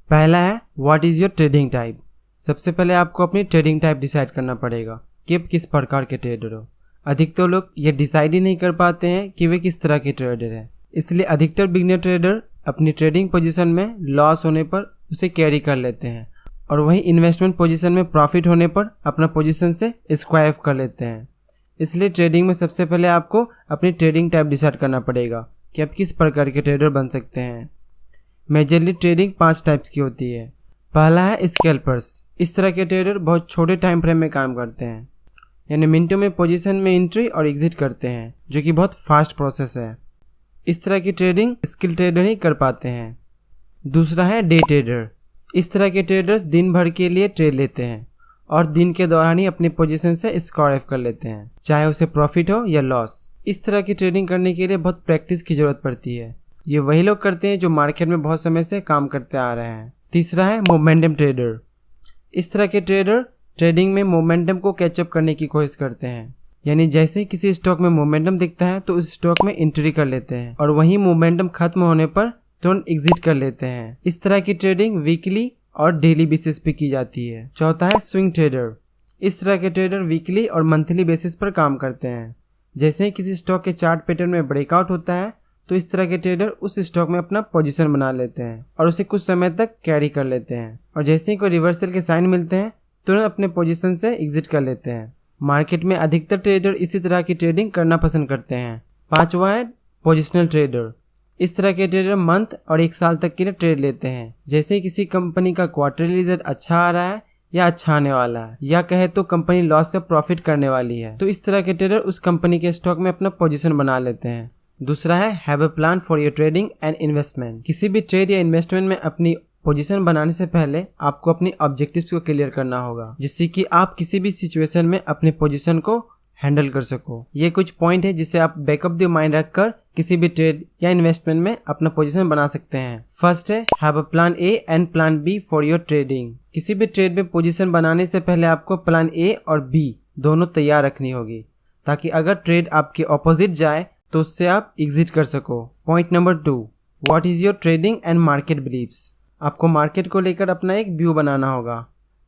पहला है what is your trading type. सबसे पहले आपको अपनी ट्रेडिंग टाइप डिसाइड करना पड़ेगा कि आप किस प्रकार के ट्रेडर हो। अधिकतर लोग ये डिसाइड ही नहीं कर पाते हैं कि वे किस तरह के ट्रेडर हैं, इसलिए अधिकतर बिगिनर ट्रेडर अपनी ट्रेडिंग पोजीशन में लॉस होने पर उसे कैरी कर लेते हैं और वहीं इन्वेस्टमेंट पोजीशन में प्रॉफिट होने पर अपना पोजीशन से स्क्वाइप कर लेते हैं। इसलिए ट्रेडिंग में सबसे पहले आपको अपनी ट्रेडिंग टाइप डिसाइड करना पड़ेगा कि आप किस प्रकार के ट्रेडर बन सकते हैं। मेजरली ट्रेडिंग 5 टाइप्स की होती है। पहला है स्कैल्पर्स। इस तरह के ट्रेडर बहुत छोटे टाइम फ्रेम में काम करते हैं, यानी मिनटों में पोजीशन में एंट्री और एग्जिट करते हैं, जो कि बहुत फास्ट प्रोसेस है। इस तरह की ट्रेडिंग स्किल ट्रेडर ही कर पाते हैं। दूसरा है डे ट्रेडर। इस तरह के ट्रेडर्स दिन भर के लिए ट्रेड लेते हैं और दिन के दौरान ही अपनी पोजीशन से स्क्वाइप कर लेते हैं, चाहे उसे प्रॉफिट हो या लॉस। इस तरह की ट्रेडिंग करने के लिए बहुत प्रैक्टिस की जरूरत पड़ती है। ये वही लोग करते हैं जो मार्केट में बहुत समय से काम करते आ रहे हैं। तीसरा है मोमेंटम ट्रेडर। इस तरह के ट्रेडर ट्रेडिंग में मोमेंटम को कैचअप करने की कोशिश करते हैं, यानी जैसे ही किसी स्टॉक में मोमेंटम दिखता है तो उस स्टॉक में एंट्री कर लेते हैं और वहीं मोमेंटम खत्म होने पर तुरंत एग्जिट कर लेते हैं। इस तरह की ट्रेडिंग वीकली और डेली बेसिस पे की जाती है। चौथा है स्विंग ट्रेडर। इस तरह के ट्रेडर वीकली और मंथली बेसिस पर काम करते हैं। जैसे ही किसी स्टॉक के चार्ट पैटर्न में ब्रेकआउट होता है तो इस तरह के ट्रेडर उस स्टॉक में अपना पोजीशन बना लेते हैं और उसे कुछ समय तक कैरी कर लेते हैं और जैसे ही कोई रिवर्सल के साइन मिलते हैं तुरंत अपने पोजीशन से एग्जिट कर लेते हैं। मार्केट में अधिकतर ट्रेडर इसी तरह की ट्रेडिंग करना पसंद करते हैं। पांचवा है पोजिशनल ट्रेडर। इस तरह के ट्रेडर मंथ और 1 साल तक के लिए ट्रेड लेते हैं। जैसे ही किसी कंपनी का क्वार्टरली रिजल्ट अच्छा आ रहा है या अच्छा आने वाला है, या कहे तो कंपनी लॉस से प्रॉफिट करने वाली है, तो इस तरह के ट्रेडर उस कंपनी के स्टॉक में अपना पोजीशन बना लेते हैं। दूसरा है have a plan for your trading and investment. किसी भी ट्रेड या इन्वेस्टमेंट में अपनी पोजीशन बनाने से पहले आपको अपनी ऑब्जेक्टिव्स को क्लियर करना होगा, जिससे कि आप किसी भी सिचुएशन में अपने पोजीशन को हैंडल कर सको। ये कुछ पॉइंट है जिसे आप बैकअप द माइंड रखकर किसी भी ट्रेड या इन्वेस्टमेंट में अपना पोजीशन बना सकते हैं। फर्स्ट है have a plan A and plan B for your trading. किसी भी ट्रेड में पोजीशन बनाने से पहले आपको प्लान ए और बी दोनों तैयार रखनी होगी, ताकि अगर ट्रेड आपके ऑपोजिट जाए तो उससे आप एग्जिट कर सको। Point number 2, what is your trading and market beliefs. आपको मार्केट को लेकर अपना एक व्यू बनाना होगा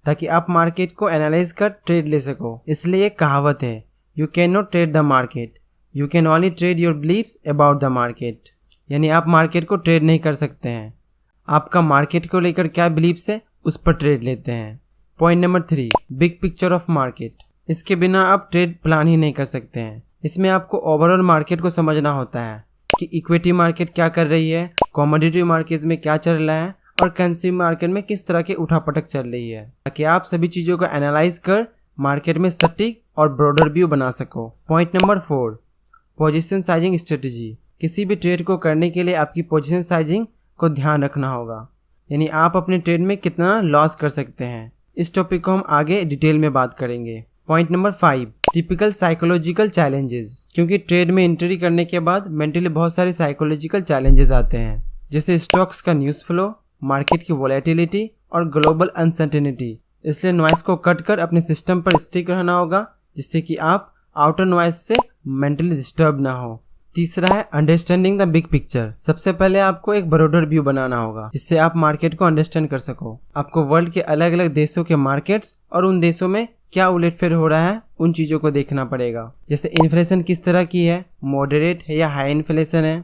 ताकि आप मार्केट को एनालाइज कर ट्रेड ले सको। इसलिए एक कहावत है, you can not trade the market, you can only trade your beliefs about the market. यानी आप मार्केट को ट्रेड नहीं कर सकते हैं, आपका मार्केट को लेकर क्या बिलीव्स है उस पर ट्रेड लेते हैं। Point number 3, big picture of market. इसके बिना आप ट्रेड प्लान ही नहीं कर सकते हैं। इसमें आपको ओवरऑल मार्केट को समझना होता है कि इक्विटी मार्केट क्या कर रही है, कमोडिटी मार्केट में क्या चल रहा है और करेंसी मार्केट में किस तरह की उठापटक चल रही है, ताकि आप सभी चीजों को एनालाइज कर मार्केट में सटीक और ब्रॉडर व्यू बना सको। Point number 4, position sizing strategy. किसी भी ट्रेड को करने के लिए आपकी पोजीशन साइजिंग को ध्यान रखना होगा, यानी आप अपने ट्रेड में कितना लॉस कर सकते हैं। इस टॉपिक को हम आगे डिटेल में बात करेंगे। Point number 5, typical psychological challenges. क्योंकि ट्रेड में एंट्री करने के बाद मेंटली बहुत सारे साइकोलॉजिकल चैलेंजेस आते हैं, जैसे स्टॉक्स का न्यूज़ फ्लो, मार्केट की वोलेटिलिटी और ग्लोबल अनसर्टेनिटी। इसलिए नॉइस को कट कर अपने सिस्टम पर स्टिक रहना होगा, जिससे कि आप आउटर नॉइस से मेंटली डिस्टर्ब ना हो। तीसरा है अंडरस्टैंडिंग द बिग पिक्चर। सबसे पहले आपको एक ब्रॉडर व्यू बनाना होगा, जिससे आप मार्केट को अंडरस्टैंड कर सको। आपको वर्ल्ड के अलग अलग देशों के मार्केट्स और उन देशों में क्या उलटफेर हो रहा है उन चीजों को देखना पड़ेगा। जैसे इन्फ्लेशन किस तरह की है, मॉडरेट है या हाई इन्फ्लेशन है,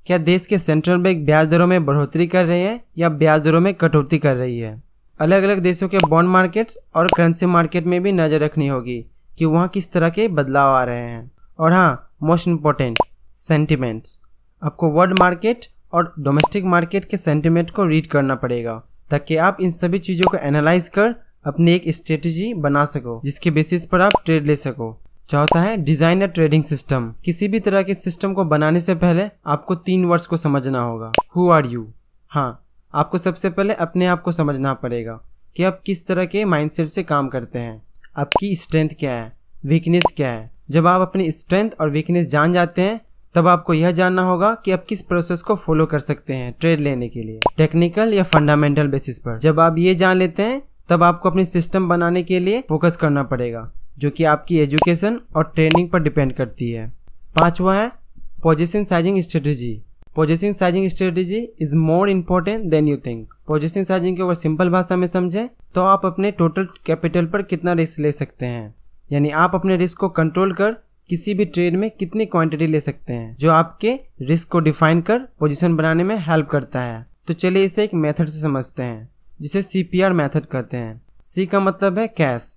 क्या देश के सेंट्रल बैंक ब्याज दरों में बढ़ोतरी कर रहे हैं या ब्याज दरों में कटौती कर रही है। अलग अलग देशों के बॉन्ड मार्केट्स और करेंसी मार्केट में भी नजर रखनी होगी कि वहाँ किस तरह के बदलाव आ रहे हैं। और हाँ, मोस्ट इम्पोर्टेंट, सेंटिमेंट्स। आपको वर्ल्ड मार्केट और डोमेस्टिक मार्केट के सेंटिमेंट को रीड करना पड़ेगा, ताकि आप इन सभी चीज़ों को एनालाइज कर अपनी एक स्ट्रेटेजी बना सको, जिसके बेसिस पर आप ट्रेड ले सको। चौथा है डिजाइन अ ट्रेडिंग सिस्टम। किसी भी तरह के सिस्टम को बनाने से पहले आपको 3 वर्ड्स को समझना होगा। Who are you. हाँ, आपको सबसे पहले अपने आप को समझना पड़ेगा कि आप किस तरह के माइंडसेट से काम करते हैं, आपकी स्ट्रेंथ क्या है, वीकनेस क्या है। जब आप अपनी स्ट्रेंथ और वीकनेस जान जाते हैं, तब आपको यह जानना होगा कि आप किस प्रोसेस को फॉलो कर सकते हैं ट्रेड लेने के लिए, टेक्निकल या फंडामेंटल बेसिस पर। जब आप ये जान लेते हैं, तब आपको अपनी सिस्टम बनाने के लिए फोकस करना पड़ेगा, जो कि आपकी एजुकेशन और ट्रेनिंग पर डिपेंड करती है। पांचवा है position sizing strategy. Position sizing strategy is more important then you think. Position sizing को अगर सिंपल भाषा में समझें तो आप अपने टोटल कैपिटल पर कितना रिस्क ले सकते हैं, यानी आप अपने रिस्क को कंट्रोल कर किसी भी ट्रेड में कितनी क्वांटिटी ले सकते हैं, जो आपके रिस्क को डिफाइन कर पोजीशन बनाने में हेल्प करता है। तो चलिए इसे एक मेथड से समझते हैं जिसे CPR मेथड कहते हैं। C का मतलब है कैश,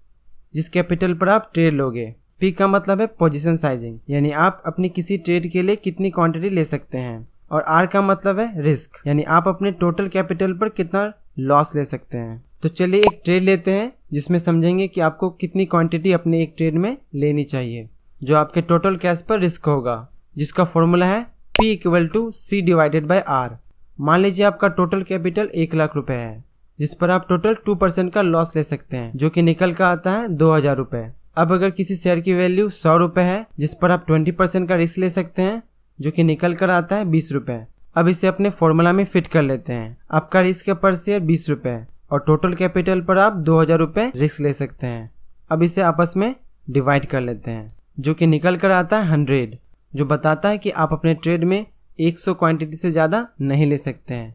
जिस कैपिटल पर आप ट्रेड लोगे। P का मतलब है पोजीशन साइजिंग, यानी आप अपनी किसी ट्रेड के लिए कितनी क्वांटिटी ले सकते हैं। और R का मतलब है रिस्क, यानी आप अपने टोटल कैपिटल पर कितना लॉस ले सकते हैं। तो चलिए एक ट्रेड लेते हैं जिसमें समझेंगे कि आपको कितनी क्वांटिटी अपने एक ट्रेड में लेनी चाहिए जो आपके टोटल कैश पर रिस्क होगा, जिसका फॉर्मूला है P = C / R। मान लीजिए आपका टोटल कैपिटल 1 लाख रुपए है, जिस पर आप टोटल 2% का लॉस ले सकते हैं, जो कि निकल कर आता है 2000 रुपए। अब अगर किसी शेयर की वैल्यू 100 रुपए है, जिस पर आप 20% का रिस्क ले सकते हैं, जो कि निकल कर आता है 20 रुपए। अब इसे अपने फॉर्मूला में फिट कर लेते हैं। आपका रिस्क है पर शेयर 20 रुपए और टोटल कैपिटल पर आप 2000 रुपए रिस्क ले सकते हैं। अब इसे आपस में डिवाइड कर लेते हैं, जो कि निकल कर आता है 100, जो बताता है कि आप अपने ट्रेड में 100 क्वांटिटी से ज़्यादा नहीं ले सकते हैं।